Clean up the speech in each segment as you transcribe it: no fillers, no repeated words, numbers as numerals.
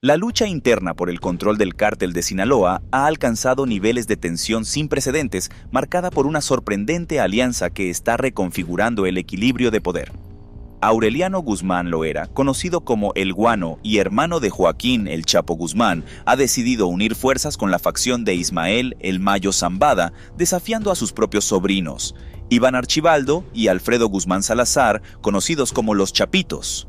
La lucha interna por el control del cártel de Sinaloa ha alcanzado niveles de tensión sin precedentes, marcada por una sorprendente alianza que está reconfigurando el equilibrio de poder. Aureliano Guzmán Loera, conocido como El Guano y hermano de Joaquín El Chapo Guzmán, ha decidido unir fuerzas con la facción de Ismael El Mayo Zambada, desafiando a sus propios sobrinos, Iván Archibaldo y Alfredo Guzmán Salazar, conocidos como los Chapitos.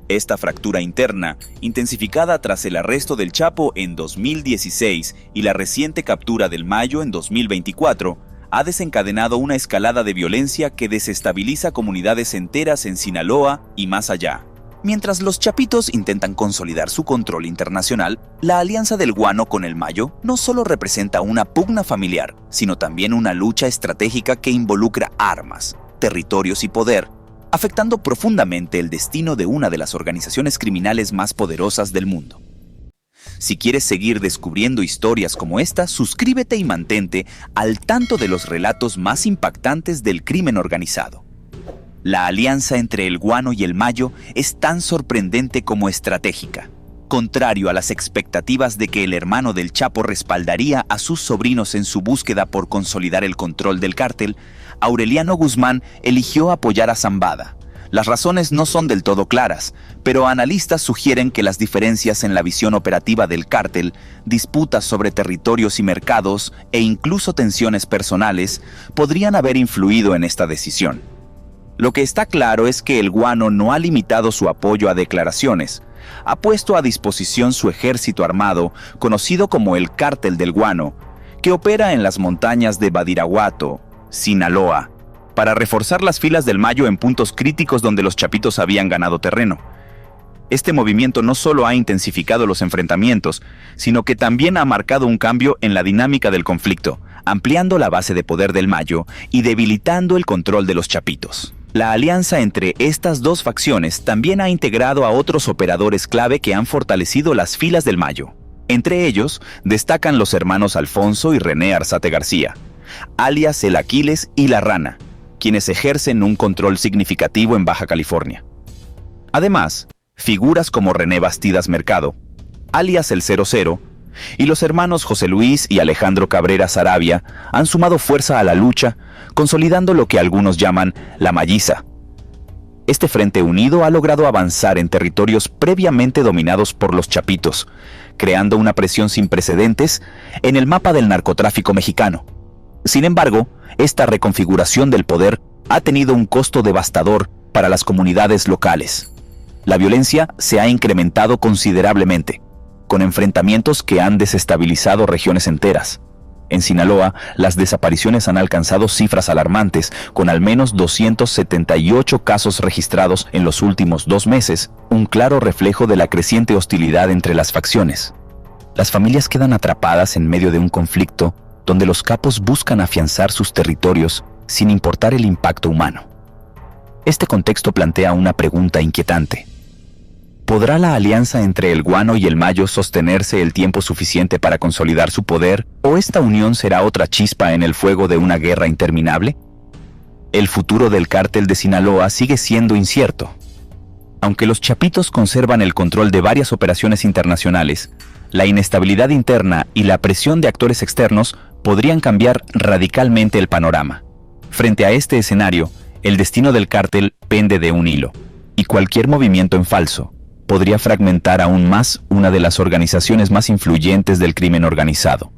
Esta fractura interna, intensificada tras el arresto del Chapo en 2016 y la reciente captura del Mayo en 2024, ha desencadenado una escalada de violencia que desestabiliza comunidades enteras en Sinaloa y más allá. Mientras los Chapitos intentan consolidar su control internacional, la alianza del Guano con el Mayo no solo representa una pugna familiar, sino también una lucha estratégica que involucra armas, territorios y poder, afectando profundamente el destino de una de las organizaciones criminales más poderosas del mundo. Si quieres seguir descubriendo historias como esta, suscríbete y mantente al tanto de los relatos más impactantes del crimen organizado. La alianza entre el Guano y el Mayo es tan sorprendente como estratégica. Contrario a las expectativas de que el hermano del Chapo respaldaría a sus sobrinos en su búsqueda por consolidar el control del cártel, Aureliano Guzmán eligió apoyar a Zambada. Las razones no son del todo claras, pero analistas sugieren que las diferencias en la visión operativa del cártel, disputas sobre territorios y mercados e incluso tensiones personales podrían haber influido en esta decisión. Lo que está claro es que el Guano no ha limitado su apoyo a declaraciones. Ha puesto a disposición su ejército armado, conocido como el Cártel del Guano, que opera en las montañas de Badiraguato, Sinaloa, para reforzar las filas del Mayo en puntos críticos donde los Chapitos habían ganado terreno. Este movimiento no solo ha intensificado los enfrentamientos, sino que también ha marcado un cambio en la dinámica del conflicto, ampliando la base de poder del Mayo y debilitando el control de los Chapitos. La alianza entre estas dos facciones también ha integrado a otros operadores clave que han fortalecido las filas del Mayo. Entre ellos, destacan los hermanos Alfonso y René Arzate García, alias El Aquiles y La Rana, quienes ejercen un control significativo en Baja California. Además, figuras como René Bastidas Mercado, alias El 00, y los hermanos José Luis y Alejandro Cabrera Sarabia han sumado fuerza a la lucha, consolidando lo que algunos llaman la Malliza. Este frente unido ha logrado avanzar en territorios previamente dominados por los Chapitos, creando una presión sin precedentes en el mapa del narcotráfico mexicano. Sin embargo, esta reconfiguración del poder ha tenido un costo devastador para las comunidades locales. La violencia se ha incrementado considerablemente, con enfrentamientos que han desestabilizado regiones enteras. En Sinaloa, las desapariciones han alcanzado cifras alarmantes, con al menos 278 casos registrados en los últimos 2 meses, un claro reflejo de la creciente hostilidad entre las facciones. Las familias quedan atrapadas en medio de un conflicto donde los capos buscan afianzar sus territorios sin importar el impacto humano. Este contexto plantea una pregunta inquietante. ¿Podrá la alianza entre el Guano y el Mayo sostenerse el tiempo suficiente para consolidar su poder, o esta unión será otra chispa en el fuego de una guerra interminable? El futuro del cártel de Sinaloa sigue siendo incierto. Aunque los Chapitos conservan el control de varias operaciones internacionales, la inestabilidad interna y la presión de actores externos podrían cambiar radicalmente el panorama. Frente a este escenario, el destino del cártel pende de un hilo, y cualquier movimiento en falso podría fragmentar aún más una de las organizaciones más influyentes del crimen organizado.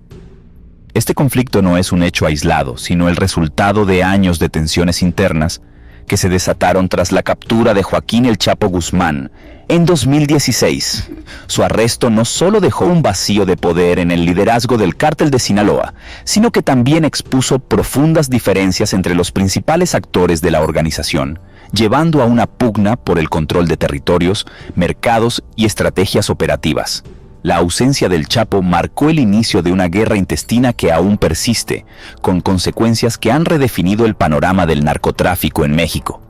Este conflicto no es un hecho aislado, sino el resultado de años de tensiones internas que se desataron tras la captura de Joaquín El Chapo Guzmán en 2016. Su arresto no solo dejó un vacío de poder en el liderazgo del cártel de Sinaloa, sino que también expuso profundas diferencias entre los principales actores de la organización, llevando a una pugna por el control de territorios, mercados y estrategias operativas. La ausencia del Chapo marcó el inicio de una guerra intestina que aún persiste, con consecuencias que han redefinido el panorama del narcotráfico en México.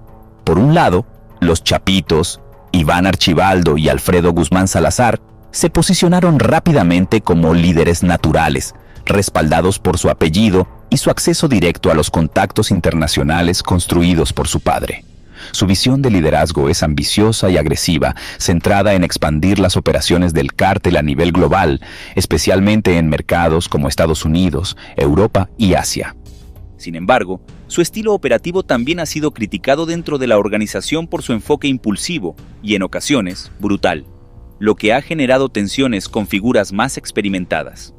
Por un lado, los Chapitos, Iván Archibaldo y Alfredo Guzmán Salazar, se posicionaron rápidamente como líderes naturales, respaldados por su apellido y su acceso directo a los contactos internacionales construidos por su padre. Su visión de liderazgo es ambiciosa y agresiva, centrada en expandir las operaciones del cártel a nivel global, especialmente en mercados como Estados Unidos, Europa y Asia. Sin embargo, su estilo operativo también ha sido criticado dentro de la organización por su enfoque impulsivo y, en ocasiones, brutal, lo que ha generado tensiones con figuras más experimentadas.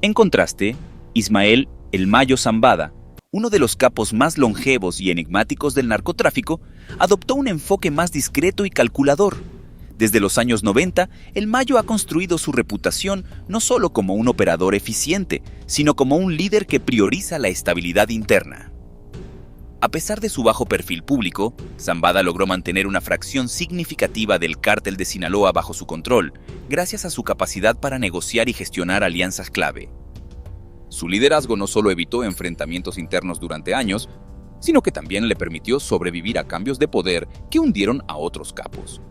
En contraste, Ismael "El Mayo" Zambada, uno de los capos más longevos y enigmáticos del narcotráfico, adoptó un enfoque más discreto y calculador. Desde los años 90, el Mayo ha construido su reputación no solo como un operador eficiente, sino como un líder que prioriza la estabilidad interna. A pesar de su bajo perfil público, Zambada logró mantener una fracción significativa del cártel de Sinaloa bajo su control, gracias a su capacidad para negociar y gestionar alianzas clave. Su liderazgo no solo evitó enfrentamientos internos durante años, sino que también le permitió sobrevivir a cambios de poder que hundieron a otros capos.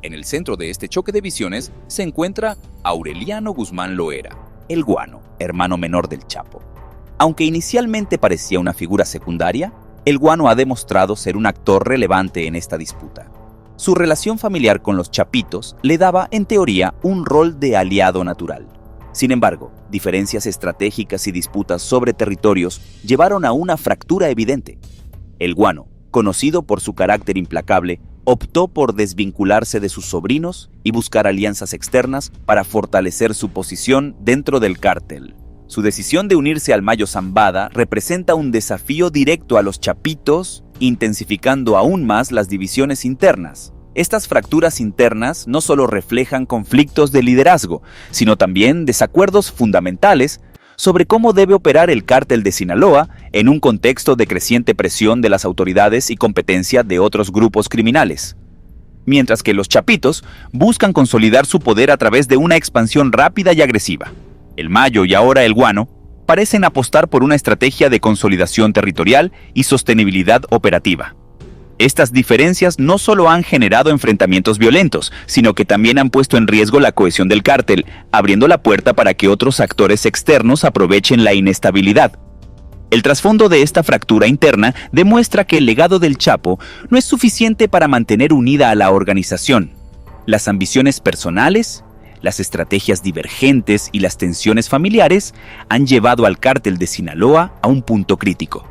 En el centro de este choque de visiones se encuentra Aureliano Guzmán Loera, el Guano, hermano menor del Chapo. Aunque inicialmente parecía una figura secundaria, el Guano ha demostrado ser un actor relevante en esta disputa. Su relación familiar con los Chapitos le daba, en teoría, un rol de aliado natural. Sin embargo, diferencias estratégicas y disputas sobre territorios llevaron a una fractura evidente. El Guano, conocido por su carácter implacable, optó por desvincularse de sus sobrinos y buscar alianzas externas para fortalecer su posición dentro del cártel. Su decisión de unirse al Mayo Zambada representa un desafío directo a los Chapitos, intensificando aún más las divisiones internas. Estas fracturas internas no solo reflejan conflictos de liderazgo, sino también desacuerdos fundamentales sobre cómo debe operar el cártel de Sinaloa en un contexto de creciente presión de las autoridades y competencia de otros grupos criminales. Mientras que los Chapitos buscan consolidar su poder a través de una expansión rápida y agresiva. El Mayo y ahora el Guano parecen apostar por una estrategia de consolidación territorial y sostenibilidad operativa. Estas diferencias no solo han generado enfrentamientos violentos, sino que también han puesto en riesgo la cohesión del cártel, abriendo la puerta para que otros actores externos aprovechen la inestabilidad. El trasfondo de esta fractura interna demuestra que el legado del Chapo no es suficiente para mantener unida a la organización. Las ambiciones personales, las estrategias divergentes y las tensiones familiares han llevado al cártel de Sinaloa a un punto crítico.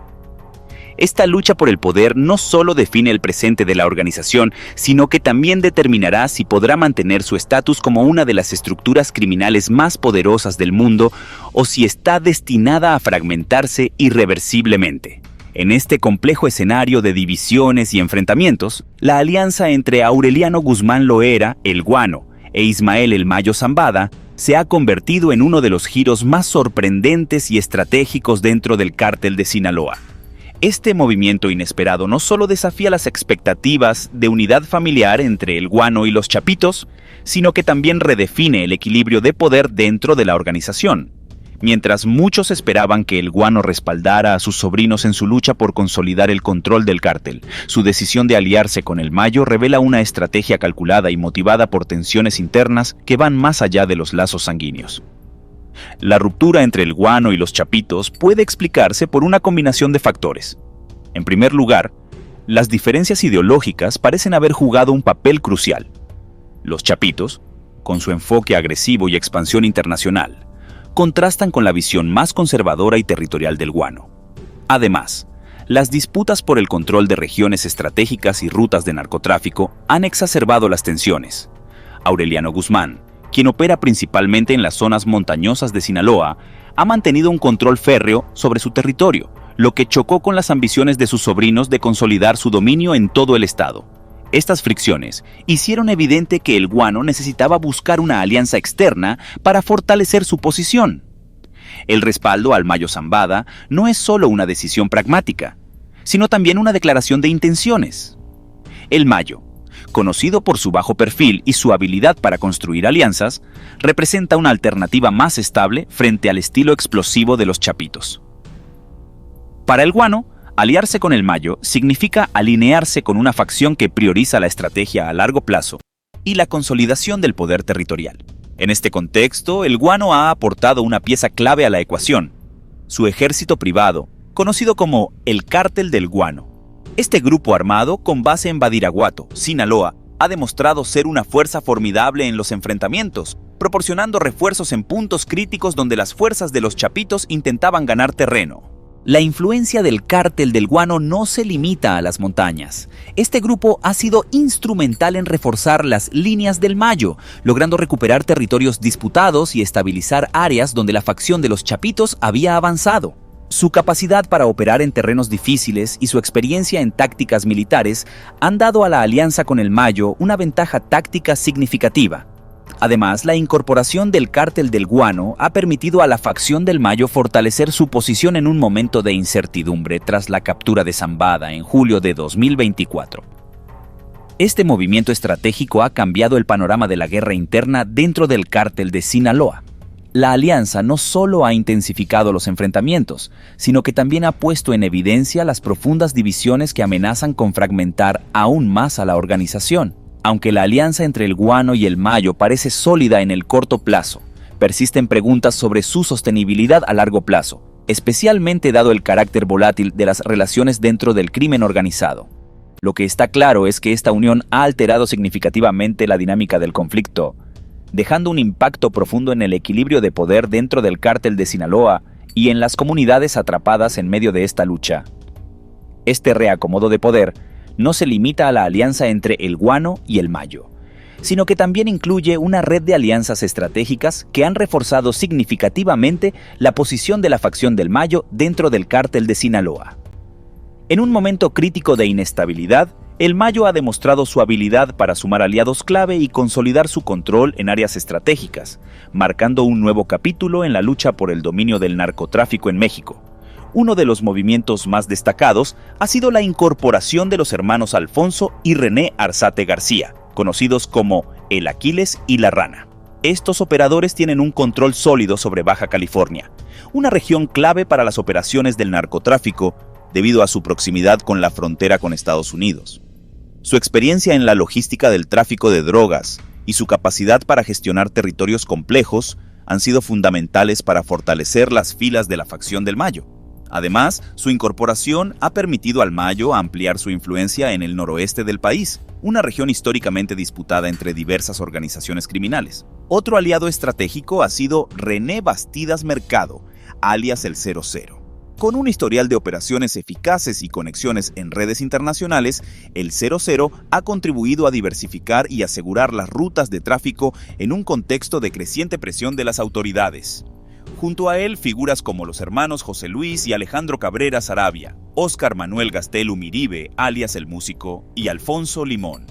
Esta lucha por el poder no solo define el presente de la organización, sino que también determinará si podrá mantener su estatus como una de las estructuras criminales más poderosas del mundo o si está destinada a fragmentarse irreversiblemente. En este complejo escenario de divisiones y enfrentamientos, la alianza entre Aureliano Guzmán Loera, el Guano, e Ismael "El Mayo" Zambada se ha convertido en uno de los giros más sorprendentes y estratégicos dentro del cártel de Sinaloa. Este movimiento inesperado no solo desafía las expectativas de unidad familiar entre el Guano y los Chapitos, sino que también redefine el equilibrio de poder dentro de la organización. Mientras muchos esperaban que el Guano respaldara a sus sobrinos en su lucha por consolidar el control del cártel, su decisión de aliarse con el Mayo revela una estrategia calculada y motivada por tensiones internas que van más allá de los lazos sanguíneos. La ruptura entre el Guano y los Chapitos puede explicarse por una combinación de factores. En primer lugar, las diferencias ideológicas parecen haber jugado un papel crucial. Los Chapitos, con su enfoque agresivo y expansión internacional, contrastan con la visión más conservadora y territorial del Guano. Además, las disputas por el control de regiones estratégicas y rutas de narcotráfico han exacerbado las tensiones. Aureliano Guzmán, quien opera principalmente en las zonas montañosas de Sinaloa, ha mantenido un control férreo sobre su territorio, lo que chocó con las ambiciones de sus sobrinos de consolidar su dominio en todo el estado. Estas fricciones hicieron evidente que el Guano necesitaba buscar una alianza externa para fortalecer su posición. El respaldo al Mayo Zambada no es solo una decisión pragmática, sino también una declaración de intenciones. El Mayo, conocido por su bajo perfil y su habilidad para construir alianzas, representa una alternativa más estable frente al estilo explosivo de los Chapitos. Para el Guano, aliarse con el Mayo significa alinearse con una facción que prioriza la estrategia a largo plazo y la consolidación del poder territorial. En este contexto, el Guano ha aportado una pieza clave a la ecuación: su ejército privado, conocido como el Cártel del Guano. Este grupo armado, con base en Badiraguato, Sinaloa, ha demostrado ser una fuerza formidable en los enfrentamientos, proporcionando refuerzos en puntos críticos donde las fuerzas de los chapitos intentaban ganar terreno. La influencia del cártel del guano no se limita a las montañas. Este grupo ha sido instrumental en reforzar las líneas del Mayo, logrando recuperar territorios disputados y estabilizar áreas donde la facción de los chapitos había avanzado. Su capacidad para operar en terrenos difíciles y su experiencia en tácticas militares han dado a la alianza con el Mayo una ventaja táctica significativa. Además, la incorporación del cártel del guano ha permitido a la facción del Mayo fortalecer su posición en un momento de incertidumbre tras la captura de Zambada en julio de 2024. Este movimiento estratégico ha cambiado el panorama de la guerra interna dentro del cártel de Sinaloa. La alianza no solo ha intensificado los enfrentamientos, sino que también ha puesto en evidencia las profundas divisiones que amenazan con fragmentar aún más a la organización. Aunque la alianza entre el guano y el Mayo parece sólida en el corto plazo, persisten preguntas sobre su sostenibilidad a largo plazo, especialmente dado el carácter volátil de las relaciones dentro del crimen organizado. Lo que está claro es que esta unión ha alterado significativamente la dinámica del conflicto, dejando un impacto profundo en el equilibrio de poder dentro del cártel de Sinaloa y en las comunidades atrapadas en medio de esta lucha. Este reacomodo de poder no se limita a la alianza entre el guano y el Mayo, sino que también incluye una red de alianzas estratégicas que han reforzado significativamente la posición de la facción del Mayo dentro del cártel de Sinaloa. En un momento crítico de inestabilidad, el Mayo ha demostrado su habilidad para sumar aliados clave y consolidar su control en áreas estratégicas, marcando un nuevo capítulo en la lucha por el dominio del narcotráfico en México. Uno de los movimientos más destacados ha sido la incorporación de los hermanos Alfonso y René Arzate García, conocidos como el Aquiles y la Rana. Estos operadores tienen un control sólido sobre Baja California, una región clave para las operaciones del narcotráfico debido a su proximidad con la frontera con Estados Unidos. Su experiencia en la logística del tráfico de drogas y su capacidad para gestionar territorios complejos han sido fundamentales para fortalecer las filas de la facción del Mayo. Además, su incorporación ha permitido al Mayo ampliar su influencia en el noroeste del país, una región históricamente disputada entre diversas organizaciones criminales. Otro aliado estratégico ha sido René Bastidas Mercado, alias el 00. Con un historial de operaciones eficaces y conexiones en redes internacionales, el 00 ha contribuido a diversificar y asegurar las rutas de tráfico en un contexto de creciente presión de las autoridades. Junto a él, figuras como los hermanos José Luis y Alejandro Cabrera Sarabia, Óscar Manuel Gastelum Miribe, alias el Músico, y Alfonso Limón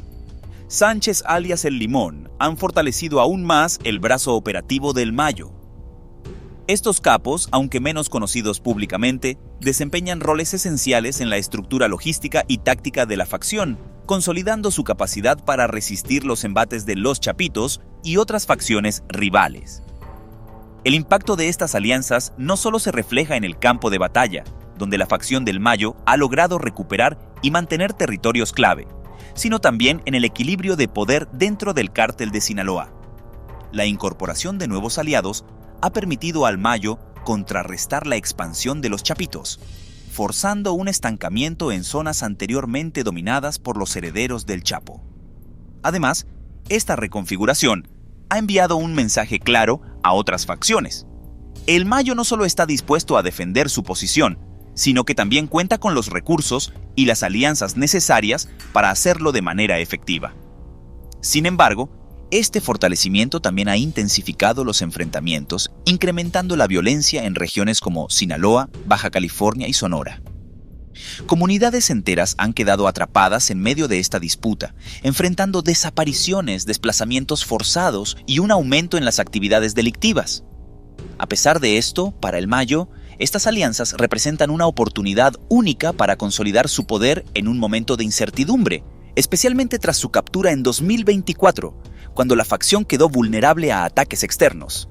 Sánchez, alias el Limón, han fortalecido aún más el brazo operativo del Mayo. Estos capos, aunque menos conocidos públicamente, desempeñan roles esenciales en la estructura logística y táctica de la facción, consolidando su capacidad para resistir los embates de los Chapitos y otras facciones rivales. El impacto de estas alianzas no solo se refleja en el campo de batalla, donde la facción del Mayo ha logrado recuperar y mantener territorios clave, sino también en el equilibrio de poder dentro del cártel de Sinaloa. La incorporación de nuevos aliados ha permitido al Mayo contrarrestar la expansión de los Chapitos, forzando un estancamiento en zonas anteriormente dominadas por los herederos del Chapo. Además, esta reconfiguración ha enviado un mensaje claro a otras facciones. El Mayo no solo está dispuesto a defender su posición, sino que también cuenta con los recursos y las alianzas necesarias para hacerlo de manera efectiva. Sin embargo, este fortalecimiento también ha intensificado los enfrentamientos, incrementando la violencia en regiones como Sinaloa, Baja California y Sonora. Comunidades enteras han quedado atrapadas en medio de esta disputa, enfrentando desapariciones, desplazamientos forzados y un aumento en las actividades delictivas. A pesar de esto, para el Mayo, estas alianzas representan una oportunidad única para consolidar su poder en un momento de incertidumbre, especialmente tras su captura en 2024, cuando la facción quedó vulnerable a ataques externos.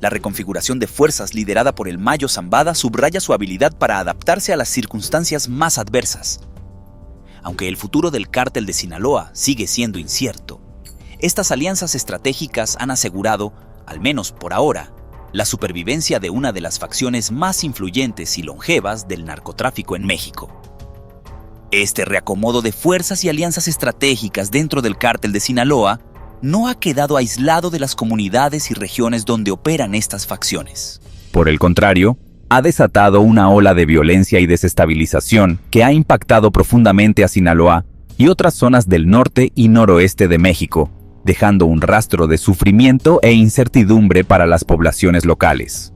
La reconfiguración de fuerzas liderada por el Mayo Zambada subraya su habilidad para adaptarse a las circunstancias más adversas. Aunque el futuro del cártel de Sinaloa sigue siendo incierto, estas alianzas estratégicas han asegurado, al menos por ahora, la supervivencia de una de las facciones más influyentes y longevas del narcotráfico en México. Este reacomodo de fuerzas y alianzas estratégicas dentro del cártel de Sinaloa no ha quedado aislado de las comunidades y regiones donde operan estas facciones. Por el contrario, ha desatado una ola de violencia y desestabilización que ha impactado profundamente a Sinaloa y otras zonas del norte y noroeste de México, dejando un rastro de sufrimiento e incertidumbre para las poblaciones locales.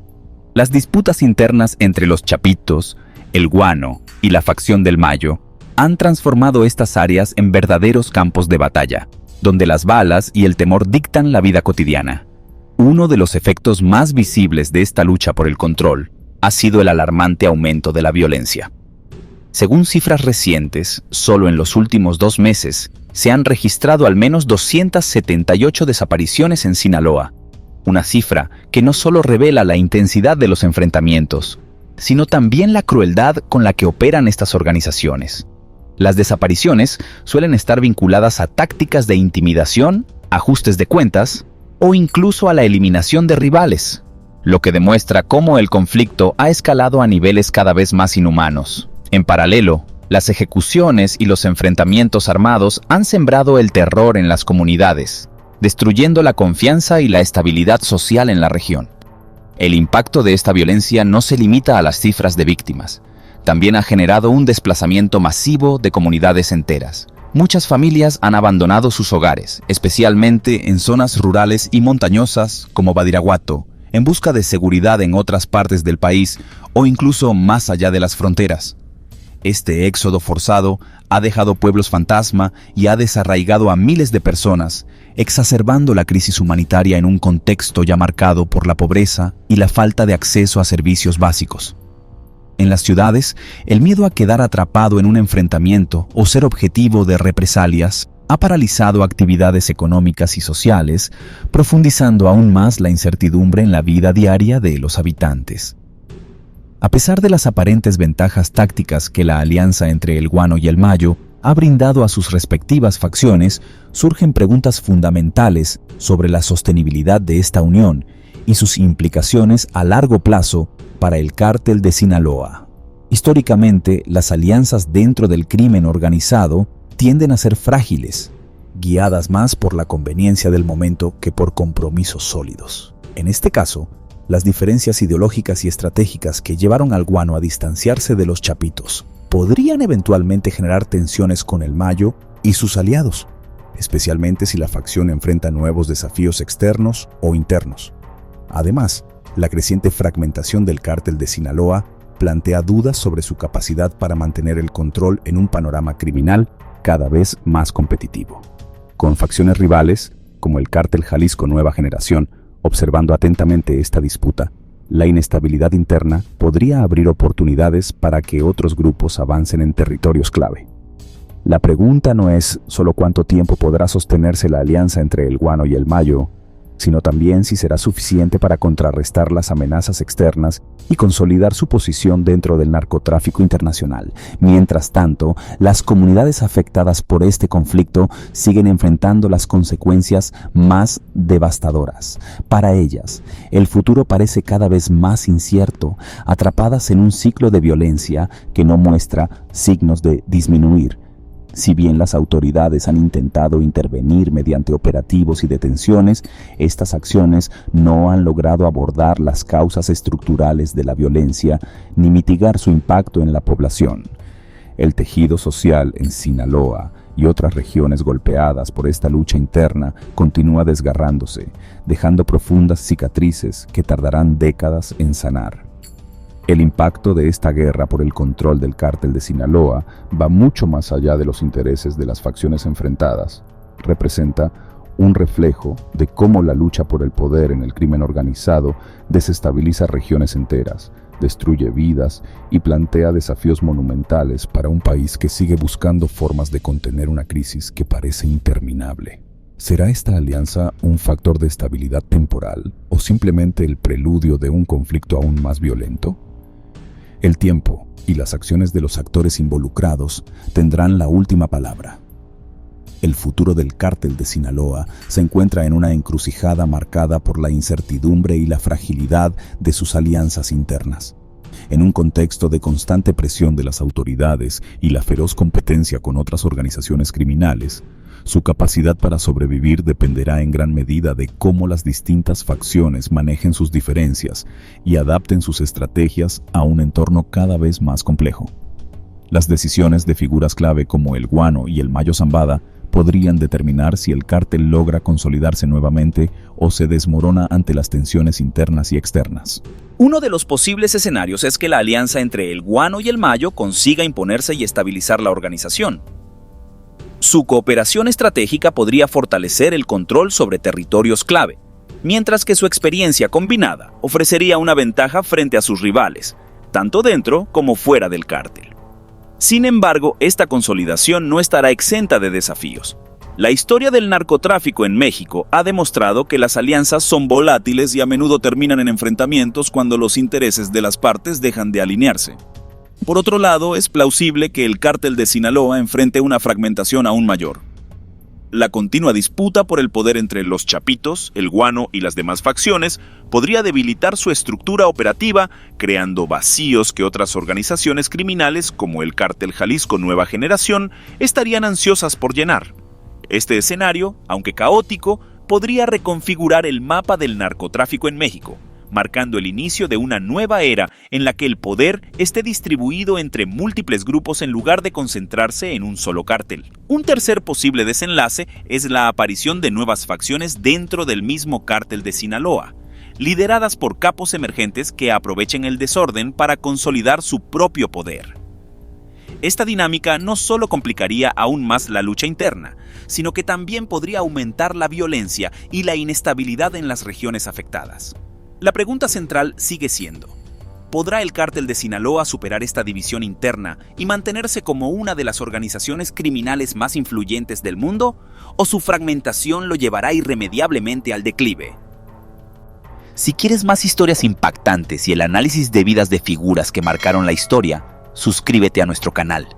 Las disputas internas entre los Chapitos, el Guano y la facción del Mayo han transformado estas áreas en verdaderos campos de batalla, donde las balas y el temor dictan la vida cotidiana. Uno de los efectos más visibles de esta lucha por el control ha sido el alarmante aumento de la violencia. Según cifras recientes, solo en los últimos 2 meses se han registrado al menos 278 desapariciones en Sinaloa, una cifra que no solo revela la intensidad de los enfrentamientos, sino también la crueldad con la que operan estas organizaciones. Las desapariciones suelen estar vinculadas a tácticas de intimidación, ajustes de cuentas o incluso a la eliminación de rivales, lo que demuestra cómo el conflicto ha escalado a niveles cada vez más inhumanos. En paralelo, las ejecuciones y los enfrentamientos armados han sembrado el terror en las comunidades, destruyendo la confianza y la estabilidad social en la región. El impacto de esta violencia no se limita a las cifras de víctimas. También ha generado un desplazamiento masivo de comunidades enteras. Muchas familias han abandonado sus hogares, especialmente en zonas rurales y montañosas como Badiraguato, en busca de seguridad en otras partes del país o incluso más allá de las fronteras. Este éxodo forzado ha dejado pueblos fantasma y ha desarraigado a miles de personas, exacerbando la crisis humanitaria en un contexto ya marcado por la pobreza y la falta de acceso a servicios básicos. En las ciudades, el miedo a quedar atrapado en un enfrentamiento o ser objetivo de represalias ha paralizado actividades económicas y sociales, profundizando aún más la incertidumbre en la vida diaria de los habitantes. A pesar de las aparentes ventajas tácticas que la alianza entre el Guano y el Mayo ha brindado a sus respectivas facciones, surgen preguntas fundamentales sobre la sostenibilidad de esta unión y sus implicaciones a largo plazo para el cártel de Sinaloa. Históricamente, las alianzas dentro del crimen organizado tienden a ser frágiles, guiadas más por la conveniencia del momento que por compromisos sólidos. En este caso, las diferencias ideológicas y estratégicas que llevaron al Guano a distanciarse de los Chapitos podrían eventualmente generar tensiones con el Mayo y sus aliados, especialmente si la facción enfrenta nuevos desafíos externos o internos. Además, la creciente fragmentación del cártel de Sinaloa plantea dudas sobre su capacidad para mantener el control en un panorama criminal cada vez más competitivo. Con facciones rivales, como el cártel Jalisco Nueva Generación, observando atentamente esta disputa, la inestabilidad interna podría abrir oportunidades para que otros grupos avancen en territorios clave. La pregunta no es solo cuánto tiempo podrá sostenerse la alianza entre el Guano y el Mayo, sino también si será suficiente para contrarrestar las amenazas externas y consolidar su posición dentro del narcotráfico internacional. Mientras tanto, las comunidades afectadas por este conflicto siguen enfrentando las consecuencias más devastadoras. Para ellas, el futuro parece cada vez más incierto, atrapadas en un ciclo de violencia que no muestra signos de disminuir. Si bien las autoridades han intentado intervenir mediante operativos y detenciones, estas acciones no han logrado abordar las causas estructurales de la violencia ni mitigar su impacto en la población. El tejido social en Sinaloa y otras regiones golpeadas por esta lucha interna continúa desgarrándose, dejando profundas cicatrices que tardarán décadas en sanar. El impacto de esta guerra por el control del cártel de Sinaloa va mucho más allá de los intereses de las facciones enfrentadas. Representa un reflejo de cómo la lucha por el poder en el crimen organizado desestabiliza regiones enteras, destruye vidas y plantea desafíos monumentales para un país que sigue buscando formas de contener una crisis que parece interminable. ¿Será esta alianza un factor de estabilidad temporal o simplemente el preludio de un conflicto aún más violento? El tiempo y las acciones de los actores involucrados tendrán la última palabra. El futuro del cártel de Sinaloa se encuentra en una encrucijada marcada por la incertidumbre y la fragilidad de sus alianzas internas. En un contexto de constante presión de las autoridades y la feroz competencia con otras organizaciones criminales, su capacidad para sobrevivir dependerá en gran medida de cómo las distintas facciones manejen sus diferencias y adapten sus estrategias a un entorno cada vez más complejo. Las decisiones de figuras clave como el Guano y el Mayo Zambada podrían determinar si el cártel logra consolidarse nuevamente o se desmorona ante las tensiones internas y externas. Uno de los posibles escenarios es que la alianza entre el Guano y el Mayo consiga imponerse y estabilizar la organización. Su cooperación estratégica podría fortalecer el control sobre territorios clave, mientras que su experiencia combinada ofrecería una ventaja frente a sus rivales, tanto dentro como fuera del cártel. Sin embargo, esta consolidación no estará exenta de desafíos. La historia del narcotráfico en México ha demostrado que las alianzas son volátiles y a menudo terminan en enfrentamientos cuando los intereses de las partes dejan de alinearse. Por otro lado, es plausible que el cártel de Sinaloa enfrente una fragmentación aún mayor. La continua disputa por el poder entre los Chapitos, el Guano y las demás facciones podría debilitar su estructura operativa, creando vacíos que otras organizaciones criminales, como el Cártel Jalisco Nueva Generación, estarían ansiosas por llenar. Este escenario, aunque caótico, podría reconfigurar el mapa del narcotráfico en México, marcando el inicio de una nueva era en la que el poder esté distribuido entre múltiples grupos en lugar de concentrarse en un solo cártel. Un tercer posible desenlace es la aparición de nuevas facciones dentro del mismo cártel de Sinaloa, lideradas por capos emergentes que aprovechen el desorden para consolidar su propio poder. Esta dinámica no solo complicaría aún más la lucha interna, sino que también podría aumentar la violencia y la inestabilidad en las regiones afectadas. La pregunta central sigue siendo: ¿podrá el cártel de Sinaloa superar esta división interna y mantenerse como una de las organizaciones criminales más influyentes del mundo? ¿O su fragmentación lo llevará irremediablemente al declive? Si quieres más historias impactantes y el análisis de vidas de figuras que marcaron la historia, suscríbete a nuestro canal.